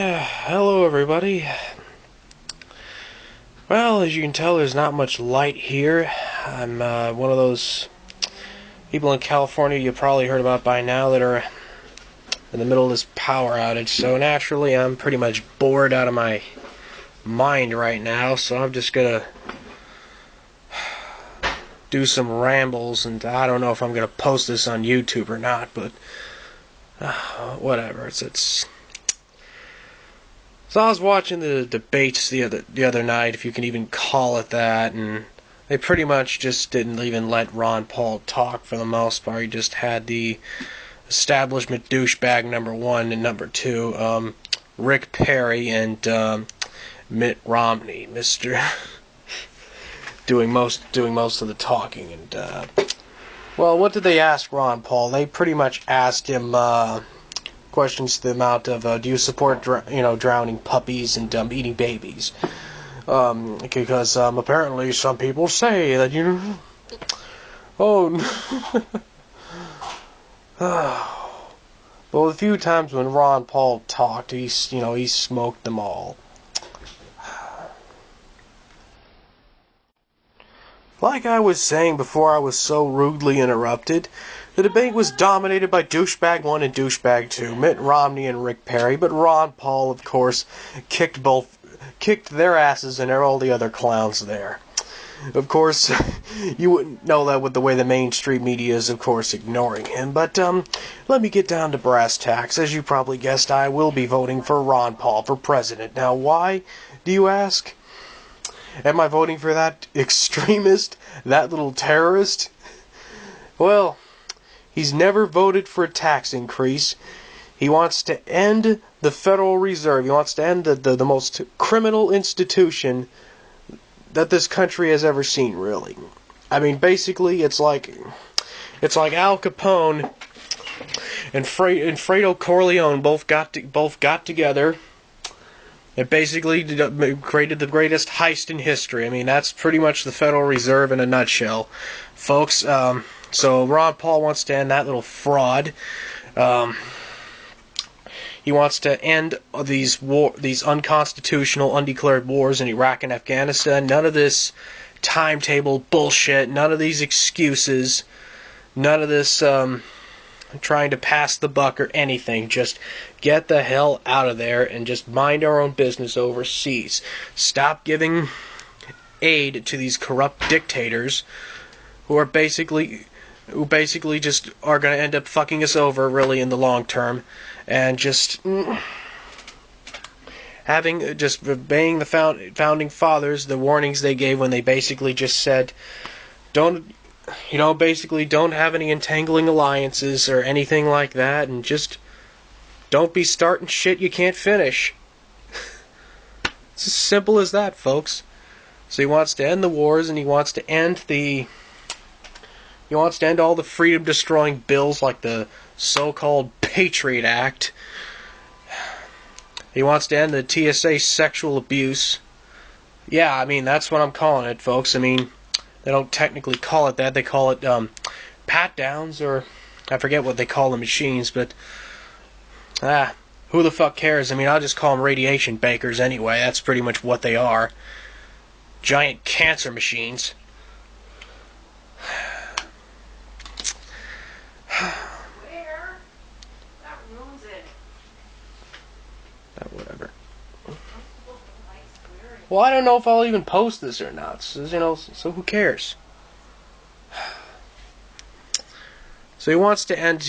Hello everybody. Well, as you can tell, there's not much light here. I'm one of those people in California you probably heard about by now that are in the middle of this power outage. So naturally, I'm pretty much bored out of my mind right now. So I'm just gonna do some rambles, and I don't know if I'm gonna post this on YouTube or not, but whatever. So I was watching the debates the other night, if you can even call it that, and they pretty much just didn't even let Ron Paul talk for the most part. He just had the establishment douchebag number one and number two, Rick Perry and Mitt Romney, Mr. doing most of the talking. And well, what did they ask Ron Paul? They pretty much asked him questions to the amount of, do you support drowning puppies and eating babies? Because apparently some people say that oh. Well, the few times when Ron Paul talked, he smoked them all. Like I was saying before I was so rudely interrupted, the debate was dominated by douchebag 1 and douchebag 2, Mitt Romney and Rick Perry, but Ron Paul, of course, kicked their asses and all the other clowns there. Of course, you wouldn't know that with the way the mainstream media is, of course, ignoring him, but let me get down to brass tacks. As you probably guessed, I will be voting for Ron Paul for president. Now, why, do you ask? Am I voting for that extremist, that little terrorist? Well, he's never voted for a tax increase. He wants to end the Federal Reserve. He wants to end the most criminal institution that this country has ever seen, really. I mean, basically, it's like Al Capone and Fredo Corleone both got together and basically created the greatest heist in history. I mean, that's pretty much the Federal Reserve in a nutshell, folks. So Ron Paul wants to end that little fraud. He wants to end these unconstitutional, undeclared wars in Iraq and Afghanistan. None of this timetable bullshit. None of these excuses. None of this trying to pass the buck or anything. Just get the hell out of there and just mind our own business overseas. Stop giving aid to these corrupt dictators who basically just are going to end up fucking us over really in the long term, and just obeying the founding fathers, the warnings they gave when they basically just said, don't have any entangling alliances or anything like that, and just don't be starting shit you can't finish. It's as simple as that, folks. So he wants to end the wars, and he wants to end all the freedom-destroying bills like the so-called Patriot Act. He wants to end the TSA sexual abuse. Yeah, I mean, that's what I'm calling it, folks. I mean, they don't technically call it that. They call it pat-downs, or I forget what they call the machines, but who the fuck cares? I mean, I'll just call them radiation bakers anyway. That's pretty much what they are. Giant cancer machines. Where? That ruins it. Whatever. Well, I don't know if I'll even post this or not. So who cares? So he wants to end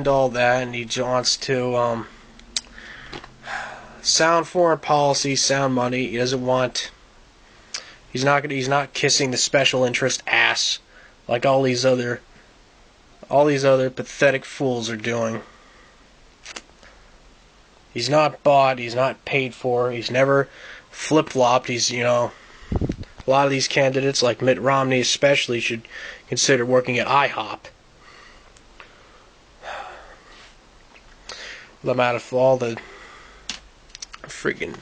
all that, and he wants to sound foreign policy, sound money. He doesn't want. He's not kissing the special interest ass like all these other pathetic fools are doing. He's not bought, he's not paid for, he's never flip-flopped. A lot of these candidates, like Mitt Romney especially, should consider working at IHOP. The amount of all the freaking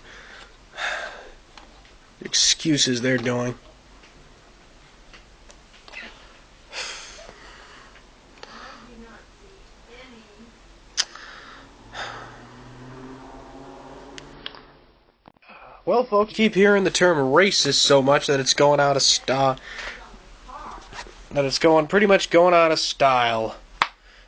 excuses they're doing. Well, folks, keep hearing the term racist so much that it's going out of pretty much going out of style.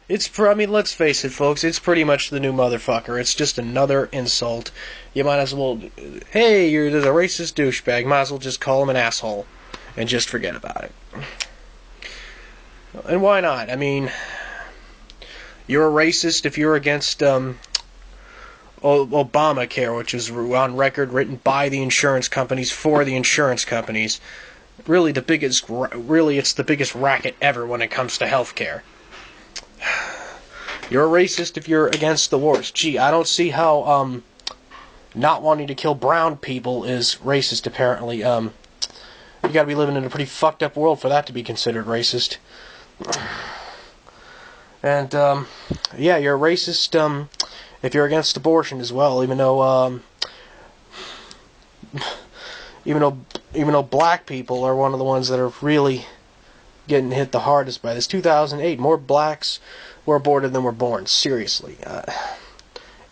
I mean, let's face it, folks, it's pretty much the new motherfucker. It's just another insult. You might as well, hey, there's a racist douchebag. Might as well just call him an asshole and just forget about it. And why not? I mean, you're a racist if you're against Obamacare, which is on record written by the insurance companies for the insurance companies. Really, it's the biggest racket ever when it comes to healthcare. You're a racist if you're against the wars. Gee, I don't see how not wanting to kill brown people is racist. Apparently, you got to be living in a pretty fucked up world for that to be considered racist. And yeah, you're a racist if you're against abortion as well. Even though black people are one of the ones that are really getting hit the hardest by this. 2008, more blacks were aborted than were born. Seriously.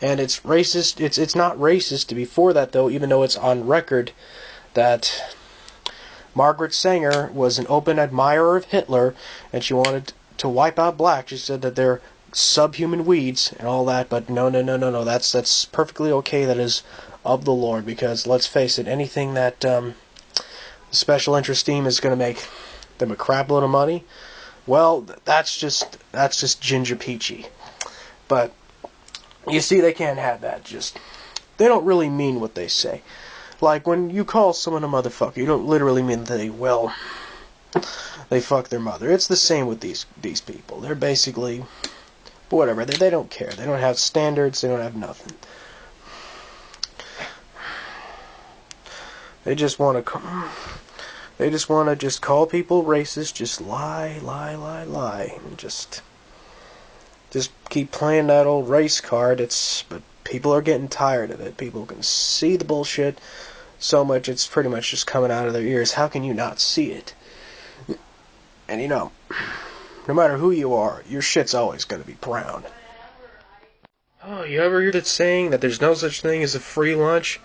And it's racist. It's not racist to be for that, though, even though it's on record that Margaret Sanger was an open admirer of Hitler, and she wanted to wipe out blacks. She said that they're subhuman weeds and all that, but no. That's perfectly okay. That is of the Lord, because let's face it, anything that the special interest team is going to make them a crap load of money, well, that's just ginger peachy. But you see, they can't have that. They don't really mean what they say. Like when you call someone a motherfucker, you don't literally mean they fuck their mother. It's the same with these people. They're basically whatever. They don't care. They don't have standards. They don't have nothing. They just want to just call people racist, just lie, and just keep playing that old race card. But people are getting tired of it. People can see the bullshit so much, it's pretty much just coming out of their ears. How can you not see it? And no matter who you are, your shit's always going to be brown. Oh, you ever hear that saying that there's no such thing as a free lunch?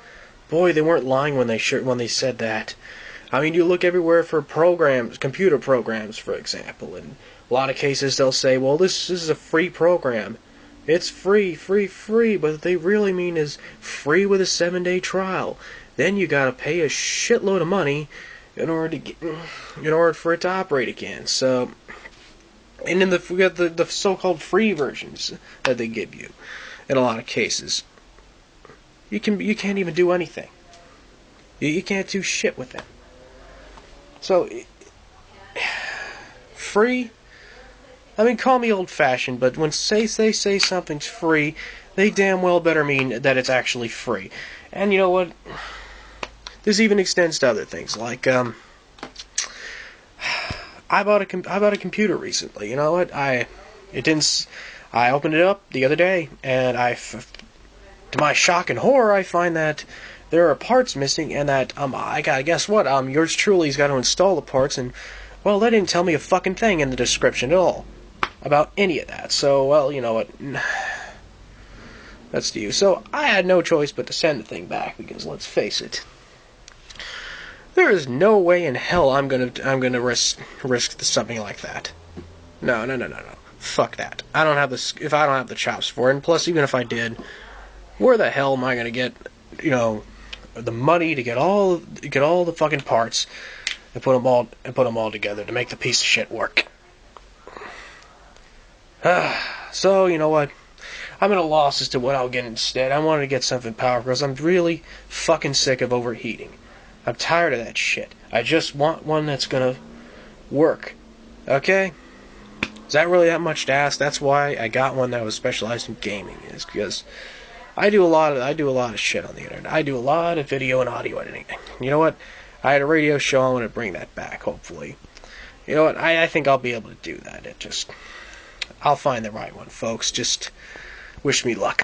Boy, they weren't lying when they said that. I mean, you look everywhere for programs, computer programs, for example. In a lot of cases, they'll say, well, this is a free program. It's free. But what they really mean is free with a 7-day trial. Then you gotta pay a shitload of money in order for it to operate again. So, and then we got the so-called free versions that they give you. In a lot of cases, you can't even do anything. You can't do shit with them. So, free? I mean, call me old-fashioned, but when they say something's free, they damn well better mean that it's actually free. And you know what? This even extends to other things, like, I bought a computer recently. You know what? I opened it up the other day, and to my shock and horror, I find that there are parts missing, and that, guess what? Yours truly's got to install the parts, and, well, they didn't tell me a fucking thing in the description at all about any of that. So, well, you know what? That's to you. So, I had no choice but to send the thing back, because let's face it, there is no way in hell I'm gonna risk something like that. No. Fuck that. If I don't have the chops for it, and plus, even if I did, where the hell am I gonna get, the money to get all the fucking parts and put them all together to make the piece of shit work? So, you know what? I'm at a loss as to what I'll get instead. I wanted to get something powerful because I'm really fucking sick of overheating. I'm tired of that shit. I just want one that's gonna work. Okay? Is that really that much to ask? That's why I got one that was specialized in gaming. Is because I do a lot of shit on the internet. I do a lot of video and audio editing. You know what? I had a radio show. I want to bring that back, hopefully. You know what? I think I'll be able to do that. I'll find the right one, folks. Just wish me luck.